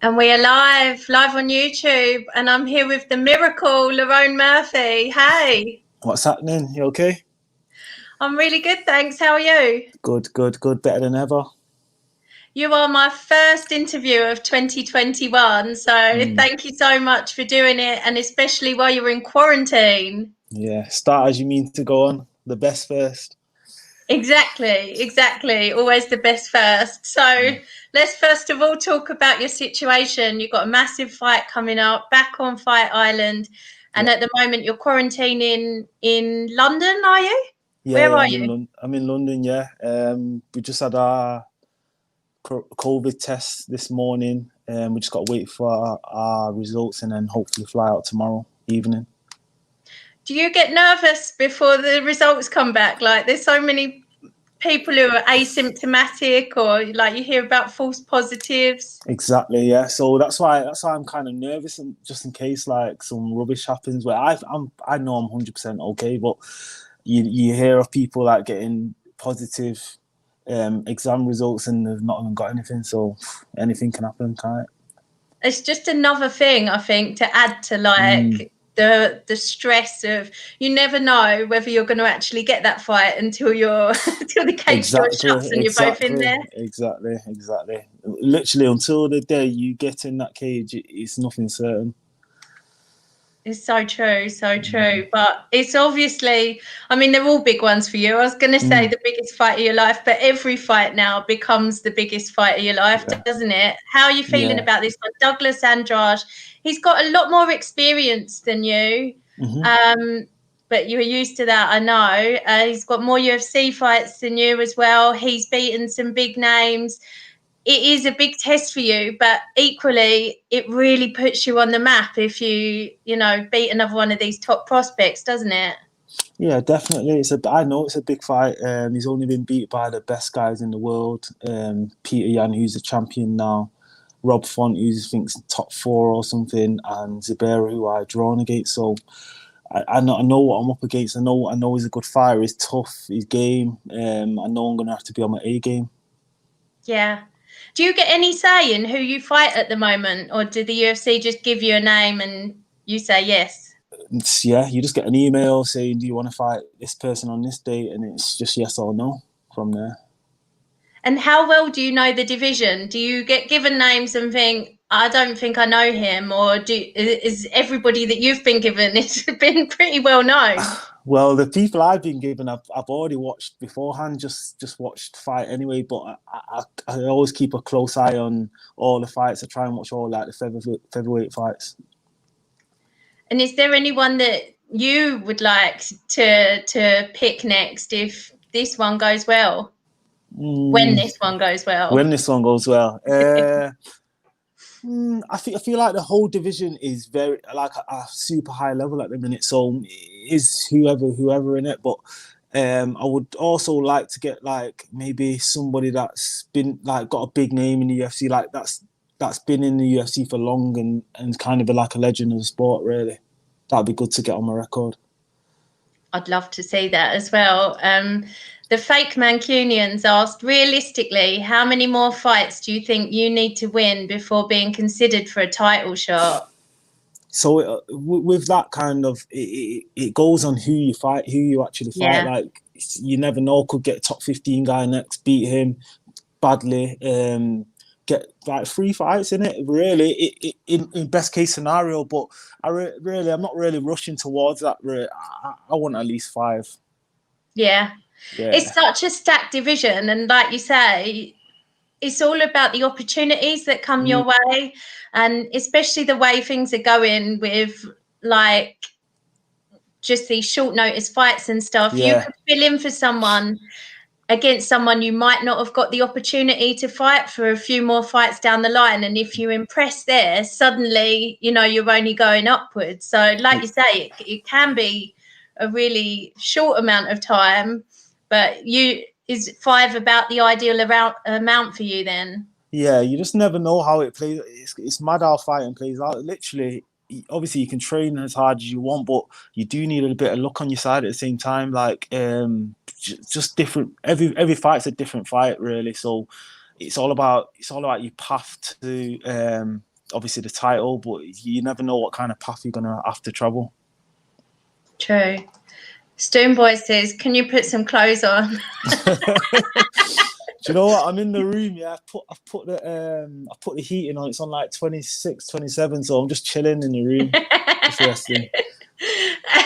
And we are live on YouTube, and I'm here with the miracle, Lerone Murphy. Hey, What's happening? You okay? I'm really good, thanks. How are you? Good, good, good. Better than ever. You are my first interview of 2021, so Mm. thank you so much for doing it, and especially while you're in quarantine. Yeah. Start as you mean to go on. The best first. Exactly. Always the best first. So Mm. let's first of all talk about your situation. You've got a massive fight coming up back on Fight Island, and Yeah. at the moment you're quarantining in London, are you? Yeah, Where yeah. are I'm in you? London. I'm in London. Yeah. We just had our COVID test this morning. We just got to wait for our results and then hopefully fly out tomorrow evening. Do you get nervous before the results come back? Like, there's so many people who are asymptomatic, or like you hear about false positives. Exactly. Yeah. So that's why I'm kind of nervous, and just in case like some rubbish happens where I know I'm 100% okay, but you hear of people like getting positive exam results and they've not even got anything. So anything can happen, can't it? It's just another thing, I think, to add to Mm, like the stress of, you never know whether you're going to actually get that fight until you're until the cage door exactly, shuts and you're both in exactly, there. exactly. Literally, until the day you get in that cage, it's nothing certain. It's so true, so Mm, true. But it's obviously, I mean, they're all big ones for you. I was going to say mm, the biggest fight of your life, but every fight now becomes the biggest fight of your life, yeah, doesn't it? How are you feeling yeah. about this one? Douglas Andrade, he's got a lot more experience than you. Hmm. Um, but you were used to that, I know. He's got more UFC fights than you as well. He's beaten some big names. It is a big test for you, but equally, it really puts you on the map if you beat another one of these top prospects, doesn't it? Yeah, definitely. I know it's a big fight. He's only been beat by the best guys in the world. Peter Yan, who's a champion now, Rob Font, who's I think's top four or something, and Zubera, who I drawn against. So I know what I'm up against. I know he's a good fighter. He's tough. He's game. I know I'm gonna have to be on my A game. Yeah. Do you get any say in who you fight at the moment, or did the UFC just give you a name and you say yes? Yeah, you just get an email saying, "Do you want to fight this person on this date?" And it's just yes or no from there. And how well do you know the division? Do you get given names and think, I don't think I know him, or is everybody that you've been given it's been pretty well known? Well, the people I've been given, I've already watched beforehand, just watched fight anyway. But I always keep a close eye on all the fights. I try and watch all like the featherweight fights. And is there anyone that you would like to pick next if this one goes well? When Mm, this one goes well? when this one goes well, I feel like the whole division is very like a super high level at the minute. So is whoever in it, but I would also like to get like maybe somebody that's been like got a big name in the UFC, like that's been in the UFC for long and kind of like a legend of the sport. Really, that'd be good to get on my record. I'd love to see that as well. The fake Mancunians asked, realistically, how many more fights do you think you need to win before being considered for a title shot? So with that kind of it goes on who you fight, who you actually fight. Yeah. Like you never know, could get a top 15 guy next, beat him badly, get like three fights in it. Really, in best case scenario, but really I'm not really rushing towards that. Really, I want at least five. Yeah. It's Yeah. such a stacked division. And like you say, it's all about the opportunities that come Mm, your way. And especially the way things are going with like just these short notice fights and stuff. You yeah. could fill in for someone against someone you might not have got the opportunity to fight for a few more fights down the line. And if you impress there, suddenly, you're only going upwards. So, like you say, it can be a really short amount of time, but is 5 about the ideal amount for you then? Yeah, you just never know how it plays. It's mad how fighting plays out. Literally, obviously, you can train as hard as you want, but you do need a bit of luck on your side at the same time. Like, just different. Every fight's a different fight, really. So it's all about your path obviously the title, but you never know what kind of path you're gonna have to travel. True. Stoneboy says, "Can you put some clothes on?" Do you know what? I'm in the room. Yeah, I've put the heating on. It's on like 26, 27. So I'm just chilling in the room, just resting.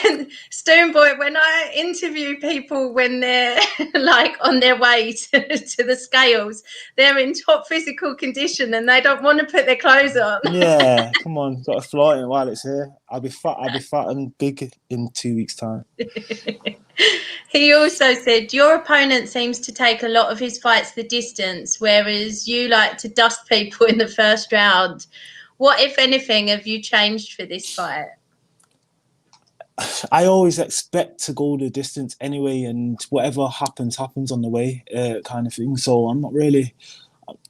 And Stoneboy, when I interview people when they're like on their way to the scales, they're in top physical condition and they don't want to put their clothes on. Yeah, come on, got to flaunt it while it's here. I'll be fat and big in 2 weeks' time. He also said, your opponent seems to take a lot of his fights the distance, whereas you like to dust people in the first round. What, if anything, have you changed for this fight? I always expect to go the distance anyway, and whatever happens on the way, kind of thing. So I'm not really.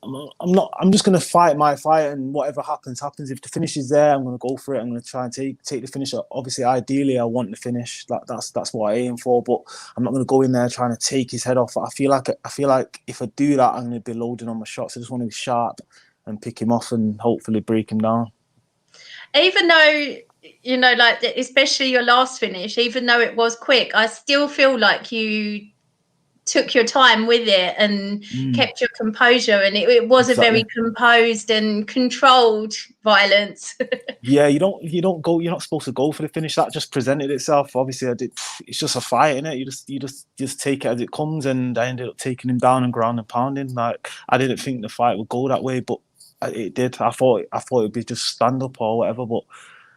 I'm just gonna fight my fight, and whatever happens. If the finish is there, I'm gonna go for it. I'm gonna try and take the finish. Obviously, ideally, I want the finish. That's what I aim for. But I'm not gonna go in there trying to take his head off. I feel like if I do that, I'm gonna be loading on my shots. I just want to be sharp and pick him off and hopefully break him down. Even though, you know, like especially your last finish, even though it was quick, I still feel like you took your time with it and kept your composure, and it was exactly. A very composed and controlled violence. Yeah, you're not supposed to go for the finish. That just presented itself. Obviously, it's just a fight, isn't it? You just take it as it comes, and I ended up taking him down and ground and pounding. Like, I didn't think the fight would go that way, but it did. I thought it would be just stand up or whatever, but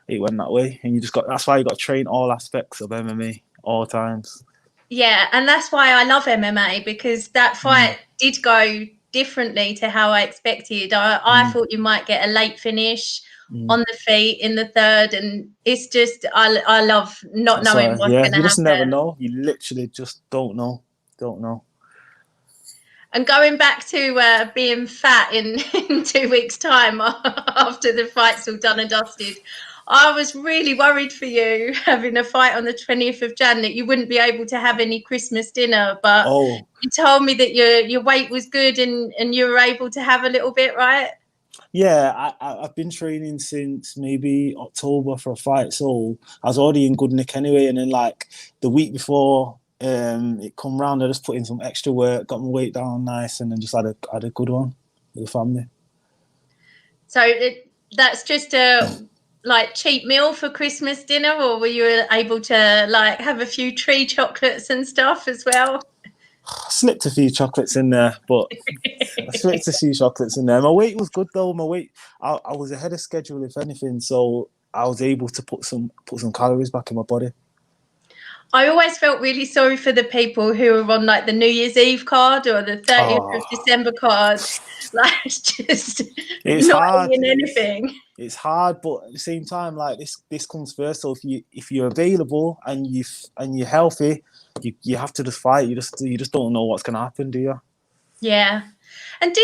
it went that way. And that's why you got to train all aspects of MMA all times. Yeah, and that's why I love MMA, because that fight did go differently to how I expected. I thought you might get a late finish on the feet in the third, and it's just I love not knowing what's going to happen. You just never know. You literally just don't know. And going back to being fat in 2 weeks' time after the fight's all done and dusted, I was really worried for you having a fight on the 20th of Jan that you wouldn't be able to have any Christmas dinner. But you told me that your weight was good and you were able to have a little bit, right? Yeah, I've been training since maybe October for a fight. So I was already in good nick anyway. And then like the week before it come round, I just put in some extra work, got my weight down nice, and then just had a good one with the family. So that's just a like cheap meal for Christmas dinner, or were you able to like have a few tree chocolates and stuff as well? I slipped a few chocolates in there, but My weight was good though. My weight, I was ahead of schedule if anything, so I was able to put some calories back in my body. I always felt really sorry for the people who were on like the New Year's Eve card or the 30th of December card. Like it's not hard. Eating anything. It's hard, but at the same time, like this comes first. So if you're available and you're healthy, you have to just fight. You just don't know what's gonna happen, do you? Yeah. And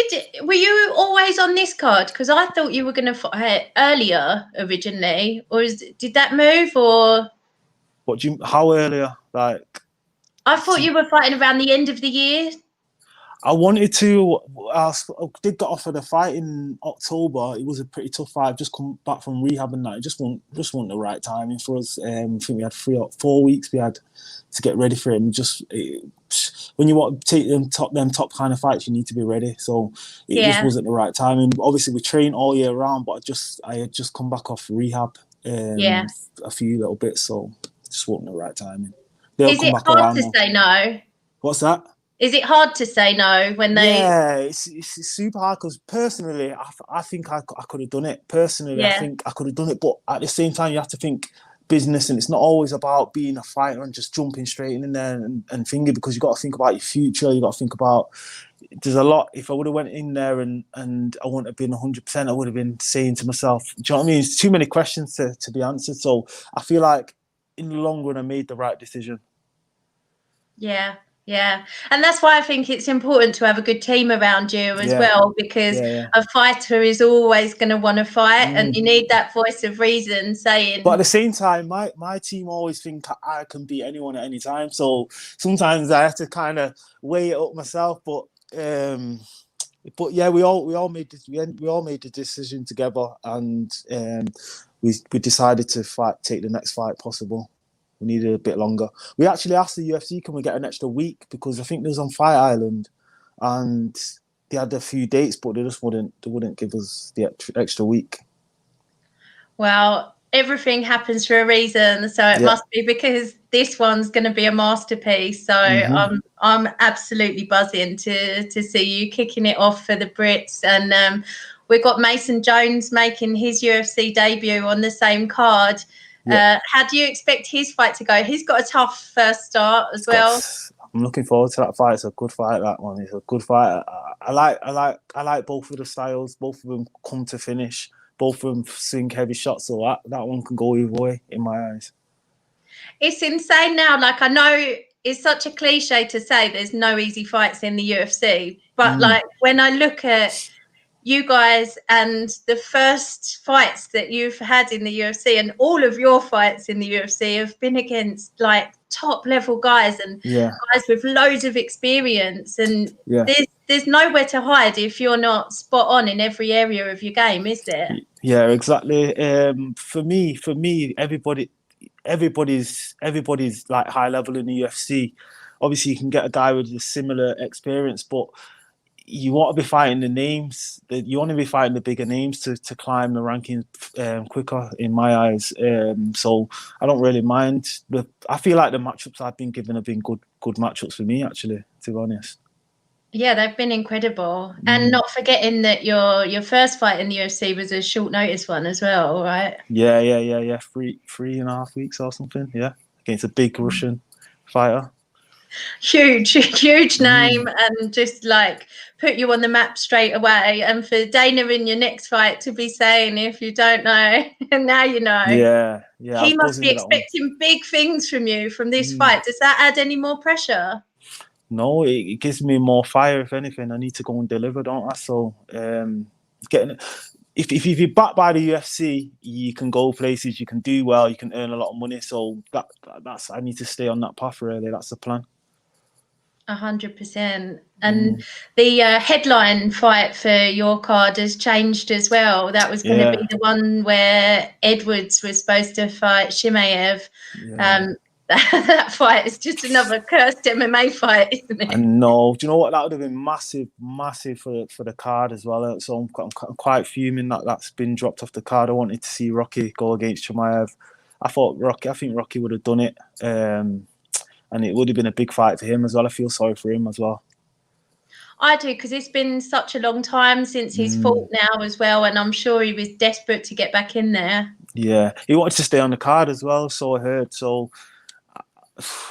were you always on this card? Because I thought you were going to fight earlier originally, or did that move or? How earlier? Like, I thought you were fighting around the end of the year. I wanted to. I did get offered a fight in October. It was a pretty tough fight. I've just come back from rehab and that. It just wasn't the right timing for us. I think we had 3 or 4 weeks we had to get ready for him. When you want to take them top kind of fights, you need to be ready. So it just wasn't the right timing. Obviously, we train all year round, but I had just come back off rehab. A few little bits, so it just wasn't the right timing. Is it hard to say no? What's that? Is it hard to say no when they? Yeah, it's super hard because personally, I think I could have done it. Personally, I think I could have done it, but at the same time, you have to think business, and it's not always about being a fighter and just jumping straight in there and thinking, because you got to think about your future. You got to think about. There's a lot. If I would have went in there and I wouldn't have been 100%, I would have been saying to myself, do you know what I mean? It's too many questions to be answered. So I feel like in the long run, I made the right decision. Yeah. And that's why I think it's important to have a good team around you as well, because a fighter is always going to want to fight and you need that voice of reason saying. But at the same time, my team always think I can beat anyone at any time. So sometimes I have to kind of weigh it up myself. But But yeah, we all made the decision together, and we decided to take the next fight possible. We needed a bit longer. We actually asked the UFC, can we get an extra week, because I think it was on Fight Island, and they had a few dates, but they just wouldn't give us the extra week. Well, everything happens for a reason, so it must be because this one's going to be a masterpiece. So I'm absolutely buzzing to see you kicking it off for the Brits, and we've got Mason Jones making his UFC debut on the same card. How do you expect his fight to go? He's got a tough first start as well. I'm looking forward to that fight. It's a good fight. That one. It's a good fight. I like both of the styles. Both of them come to finish. Both of them swing heavy shots, so that one can go either way in my eyes. It's insane now. Like, I know it's such a cliche to say there's no easy fights in the UFC, but like when I look at you guys and the first fights that you've had in the UFC, and all of your fights in the UFC have been against like top level guys and guys with loads of experience, and there's nowhere to hide if you're not spot on in every area of your game, is there? Yeah, exactly. For me, everybody's like high level in the UFC. Obviously, you can get a guy with a similar experience, but you want to be fighting the names. You want to be fighting the bigger names to climb the rankings quicker, in my eyes. So I don't really mind. I feel like the matchups I've been given have been good matchups for me, actually, to be honest. Yeah, they've been incredible. And not forgetting that your first fight in the UFC was a short notice one as well, right? Yeah. 3.5 weeks or something. Yeah, against a big Russian fighter. Huge name, and just like put you on the map straight away. And for Dana in your next fight to be saying, if you don't know, now you know. Yeah. He must be expecting big things from you from this fight. Does that add any more pressure? No, it gives me more fire. If anything, I need to go and deliver, don't I? So, if you're backed by the UFC, you can go places, you can do well, you can earn a lot of money. So that's I need to stay on that path. Really, that's the plan. 100%. And the headline fight for your card has changed as well. That was going to be the one where Edwards was supposed to fight Shimaev. That fight is just another cursed MMA fight, isn't it? I know. Do you know what? That would have been massive for the card as well. So I'm quite fuming that that's been dropped off the card. I wanted to see Rocky go against Chimaev. I think Rocky would have done it, and it would have been a big fight for him as well. I feel sorry for him as well. I do, because it's been such a long time since he's fought now as well, and I'm sure he was desperate to get back in there. Yeah, he wanted to stay on the card as well, so I heard. So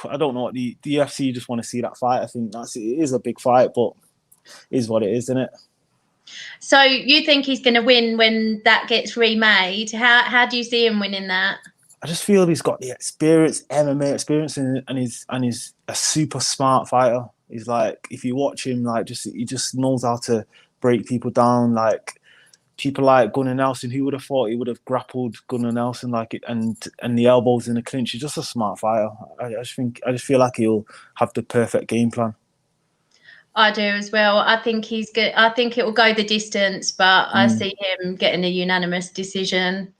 I don't know what the UFC just want to see that fight. I think it is a big fight, but it is what it is, isn't it? So you think he's going to win when that gets remade? How do you see him winning that? I just feel he's got the experience, MMA experience, and he's a super smart fighter. He's like, if you watch him, like he just knows how to break people down. Like people like Gunnar Nelson, who would have thought he would have grappled Gunnar Nelson and the elbows in the clinch? He's just a smart fighter. I just feel like he'll have the perfect game plan. I do as well. I think he's good. I think it will go the distance, but I see him getting a unanimous decision.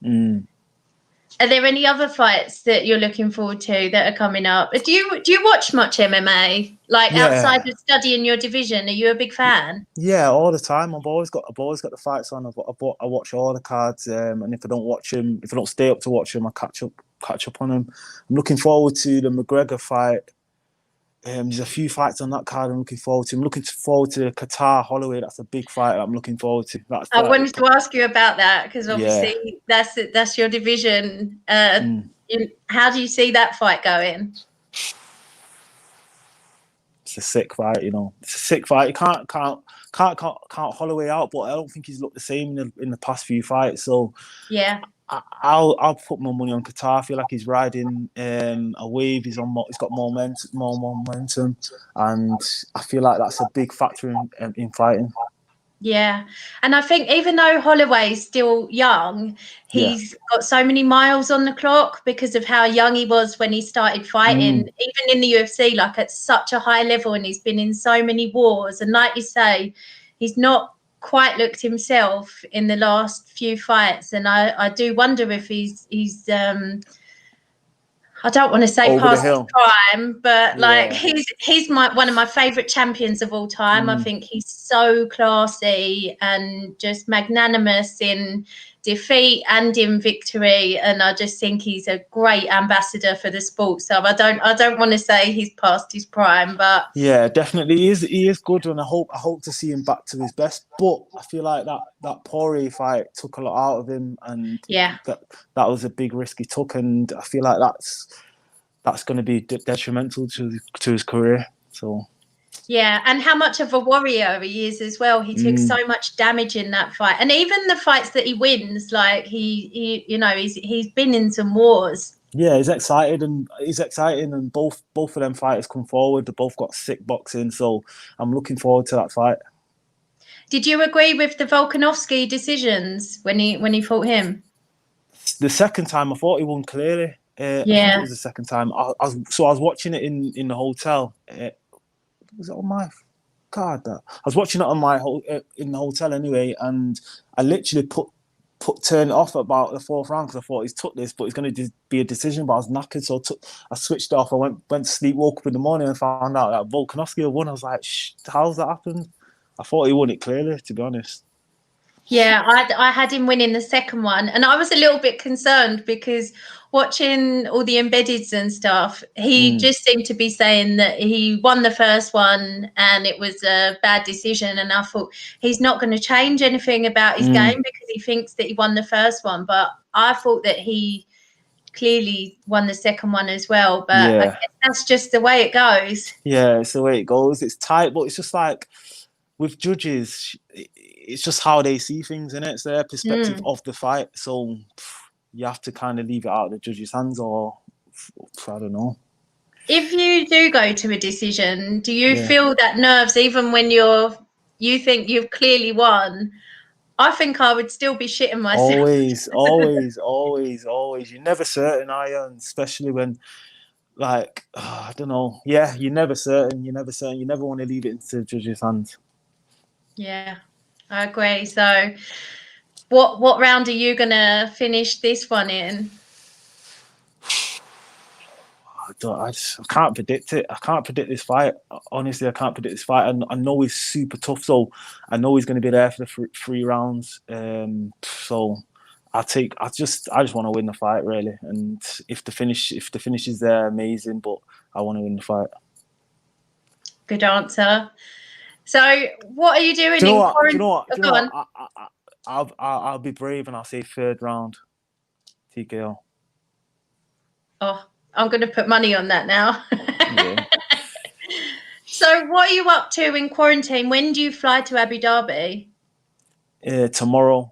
Are there any other fights that you're looking forward to that are coming up? Do you watch much MMA? Like outside of studying your division, are you a big fan? Yeah, all the time. I've always got the fights on. I watch all the cards, and if I don't watch them, if I don't stay up to watch them, I catch up on them. I'm looking forward to the McGregor fight. There's a few fights on that card I'm looking forward to. I'm looking forward to the Qatar Holloway. That's a big fight I'm looking forward to. I wanted to ask you about that, because obviously that's your division. How do you see that fight going? It's a sick fight, you know. It's a sick fight. You can't Holloway out, but I don't think he's looked the same in the past few fights. So yeah, I'll put my money on Qatar. I feel like he's riding a wave. He's got more momentum, and I feel like that's a big factor in fighting. Yeah, and I think even though Holloway's still young, he's got so many miles on the clock because of how young he was when he started fighting, even in the UFC, like at such a high level, and he's been in so many wars. And like you say, he's not quite looked himself in the last few fights, and I do wonder if he's I don't want to say over the past his hill. prime, but like Yeah. he's one of my favourite champions of all time. I think he's so classy and just magnanimous in defeat and in victory, and I just think he's a great ambassador for the sport. So I don't want to say he's past his prime, but yeah, definitely he is good, and I hope to see him back to his best. But I feel like that Poirier fight took a lot out of him, and yeah. that was a big risk he took, and I feel like that's going to be detrimental to his career. So. Yeah, and how much of a warrior he is as well. He took so much damage in that fight, and even the fights that he wins, like he you know, he's been in some wars. Yeah, he's excited, and both of them fighters come forward. They both got sick boxing, so I'm looking forward to that fight. Did you agree with the Volkanovski decisions when he fought him? The second time, I thought he won clearly. I think it was the second time. I was watching it in the hotel. Was it on my card? I was watching it on my in the hotel anyway, and I literally turned it off about the fourth round because I thought he's took this, but it's going to be a decision. But I was knackered, so I switched it off. I went to sleep, woke up in the morning, and found out that Volkanovski had won. I was like, how's that happened? I thought he won it clearly, to be honest. Yeah, I had him winning the second one, and I was a little bit concerned because watching all the embeddeds and stuff, he just seemed to be saying that he won the first one and it was a bad decision. And I thought he's not going to change anything about his game because he thinks that he won the first one. But I thought that he clearly won the second one as well. But I guess that's just the way it goes. Yeah, it's the way it goes. It's tight, but it's just like with judges, it's just how they see things, innit? It's their perspective of the fight. So you have to kind of leave it out of the judge's hands, or I don't know. If you do go to a decision, do you feel that nerves even when you think you've clearly won? I think I would still be shitting myself. Always. You're never certain, are you? And especially when, like, I don't know. Yeah, you're never certain. You never want to leave it into the judge's hands. Yeah, I agree. So what round are you going to finish this one in? I can't predict it. I can't predict this fight. Honestly, I can't predict this fight. I know he's super tough, so I know he's going to be there for the three rounds. So I just want to win the fight, really. And if the finish is there, amazing. But I want to win the fight. Good answer. So what are you doing Do you know in quarantine? I'll be brave and I'll say third round TKO. Oh, I'm going to put money on that now. Yeah. So what are you up to in quarantine? When do you fly to Abu Dhabi? Tomorrow.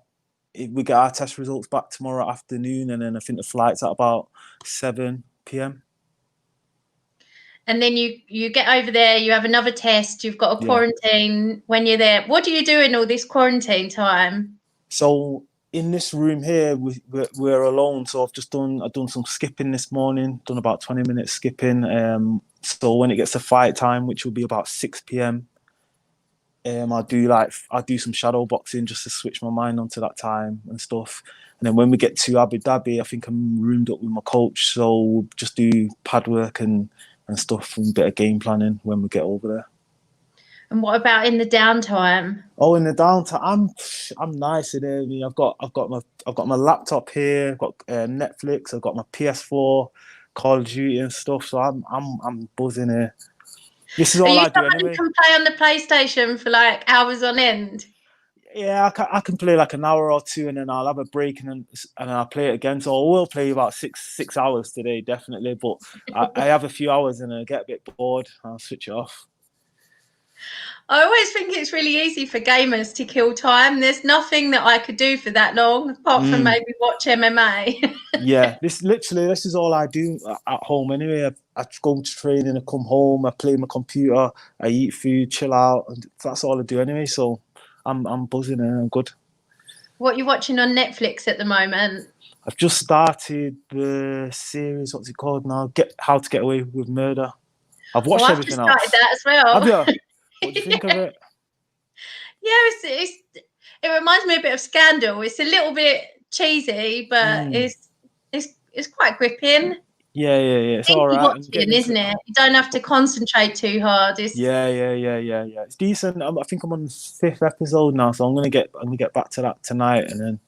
We get our test results back tomorrow afternoon, and then I think the flight's at about 7 p.m. And then you get over there, you have another test, you've got a quarantine when you're there. What do you do in all this quarantine time? So in this room here, we're alone. So I've done some skipping this morning, done about 20 minutes skipping. So when it gets to fight time, which will be about 6 p.m, I'll do some shadow boxing just to switch my mind onto that time and stuff. And then when we get to Abu Dhabi, I think I'm roomed up with my coach. So we'll just do pad work and stuff and a bit of game planning when we get over there. And what about in the downtime? Oh, in the downtime, I'm nice in here. I mean, I've got my laptop here. I've got Netflix. I've got my PS4, Call of Duty and stuff. So I'm buzzing here. This is all I do anyway. You can play on the PlayStation for like hours on end. Yeah, I can play like an hour or two, and then I'll have a break, and then I'll play it again. So I will play about six hours today, definitely. But I have a few hours, and I get a bit bored. I'll switch it off. I always think it's really easy for gamers to kill time. There's nothing that I could do for that long, apart from maybe watch MMA. Yeah, this is all I do at home anyway. I go to training, I come home, I play my computer, I eat food, chill out, and that's all I do anyway. So I'm buzzing and I'm good. What are you watching on Netflix at the moment? I've just started the series. What's it called now? How to Get Away with Murder. I've watched everything else. I've started that as well. Have you? What do you think of it? it reminds me a bit of Scandal. It's a little bit cheesy, but it's quite gripping. Yeah. It's all right. Watching, isn't it? You don't have to concentrate too hard. Yeah. It's decent. I think I'm on the 5th episode now, so I'm gonna get back to that tonight, and then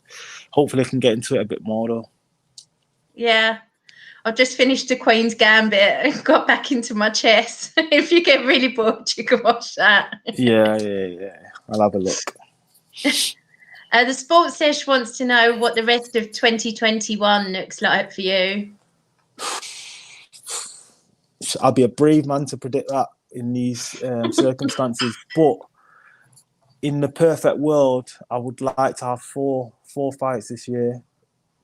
hopefully I can get into it a bit more though. Yeah. I've just finished The Queen's Gambit and got back into my chess. If you get really bored, you can watch that. Yeah. I'll have a look. The Sports Sesh wants to know what the rest of 2021 looks like for you. I'll be a brave man to predict that in these circumstances, but in the perfect world, I would like to have four fights this year.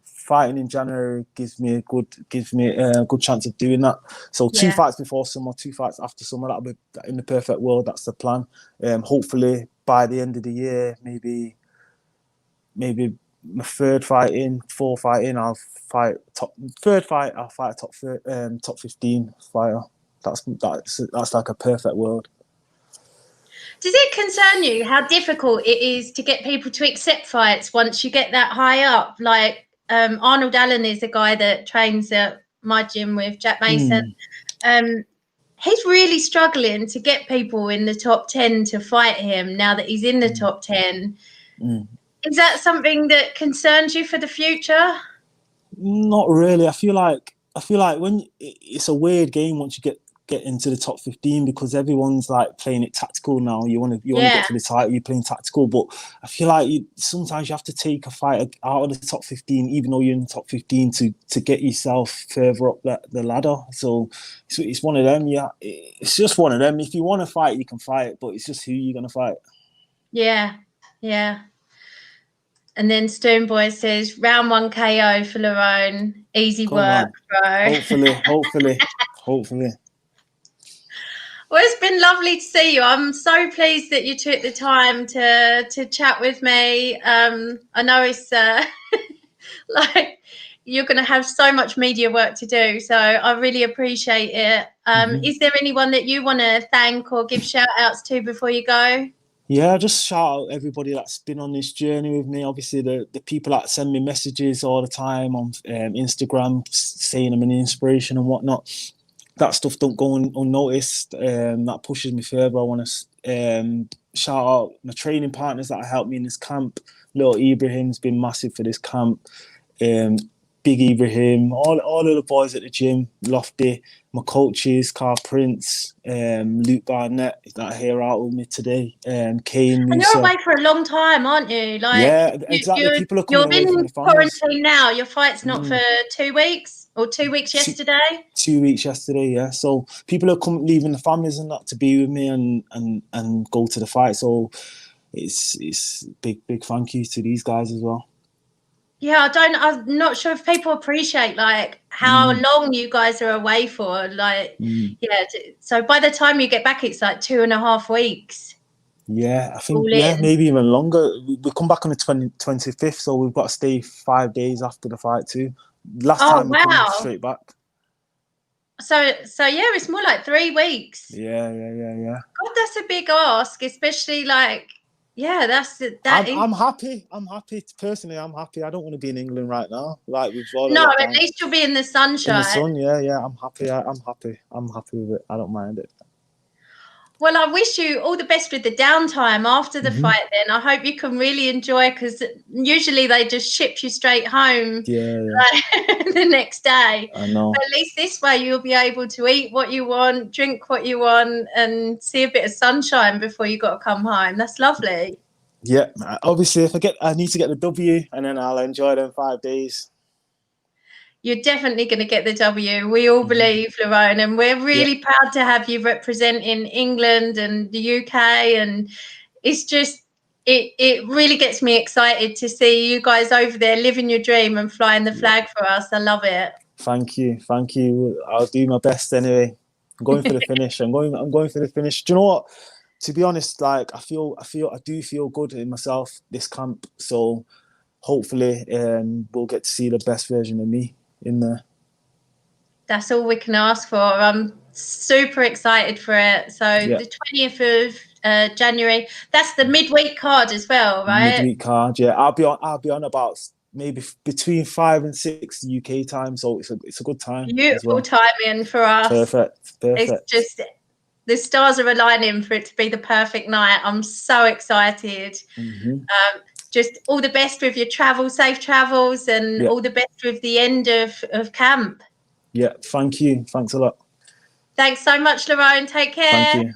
Fighting in January gives me a good chance of doing that. So 2 fights before summer, 2 fights after summer. That'll be in the perfect world. That's the plan. Hopefully by the end of the year, maybe my 3rd fight in, 4th fight in, I'll fight top 3rd fight. I'll fight a top 15 fighter. That's like a perfect world. Does it concern you how difficult it is to get people to accept fights once you get that high up? Like Arnold Allen is a guy that trains at my gym with Jack Mason. He's really struggling to get people in the top 10 to fight him now that he's in the top 10. Is that something that concerns you for the future? Not really. I feel like when it's a weird game once you get into the top 15 because everyone's like playing it tactical now. You want to get to the title, you're playing tactical. But I feel like sometimes you have to take a fight out of the top 15, even though you're in the top 15, to get yourself further up the ladder. So it's one of them. Yeah, it's just one of them. If you want to fight, you can fight, but it's just who you're gonna fight. Yeah. And then Stoneboy says, round 1 KO for Lerone. Easy work, bro. Hopefully. Well, it's been lovely to see you. I'm so pleased that you took the time to chat with me. I know it's like you're going to have so much media work to do, so I really appreciate it. Is there anyone that you want to thank or give shout outs to before you go? Yeah, just shout out everybody that's been on this journey with me. Obviously, the people that send me messages all the time on Instagram saying I'm an inspiration and whatnot. That stuff don't go unnoticed. That pushes me further. I want to shout out my training partners that helped me in this camp. Little Ibrahim's been massive for this camp. Big Ibrahim, all of the boys at the gym, Lofty, my coaches, Carl Prince, Luke Barnett, that are here out with me today, Kane. And you're away for a long time, aren't you? Like, yeah, exactly. People are coming away from the families. You're in quarantine now. Your fight's not for 2 weeks or 2 weeks yesterday? 2 weeks yesterday, yeah. So people are leaving the families and that to be with me and go to the fight. So it's big thank you to these guys as well. Yeah, I'm not sure if people appreciate like how long you guys are away for. Like, so by the time you get back, it's like 2.5 weeks. Yeah, I think maybe even longer. We come back on the 25th, so we've got to stay 5 days after the fight too. Last time we come straight back. So yeah, it's more like 3 weeks. Yeah. God, that's a big ask, especially like. Yeah, I'm happy. I'm happy. Personally, I'm happy. I don't want to be in England right now. Like we've all. No, at least you'll be in the sunshine. In the sun, yeah. I'm happy. I'm happy with it. I don't mind it. Well, I wish you all the best with the downtime after the fight then. I hope you can really enjoy, because usually they just ship you straight home the next day. I know. But at least this way you'll be able to eat what you want, drink what you want, and see a bit of sunshine before you got to come home. That's lovely. Yeah, obviously I need to get the W, and then I'll enjoy them 5 days. You're definitely going to get the W. We all believe, Lerone, and we're really proud to have you representing England and the UK. And it's just, it really gets me excited to see you guys over there living your dream and flying the flag for us. I love it. Thank you. I'll do my best anyway. I'm going for the finish. I'm going for the finish. Do you know what? To be honest, like I do feel good in myself this camp. So hopefully, we'll get to see the best version of me in there. That's all we can ask for. I'm super excited for it. So the 20th of January. That's the midweek card as well, right? Midweek card, yeah. I'll be on about maybe between 5 and 6 UK time, so it's a good time. Beautiful timing for us. Perfect. It's just the stars are aligning for it to be the perfect night. I'm so excited. Just all the best with your travel, safe travels, and all the best with the end of camp. Yeah, thank you. Thanks a lot. Thanks so much, Lerone. Take care. Thank you.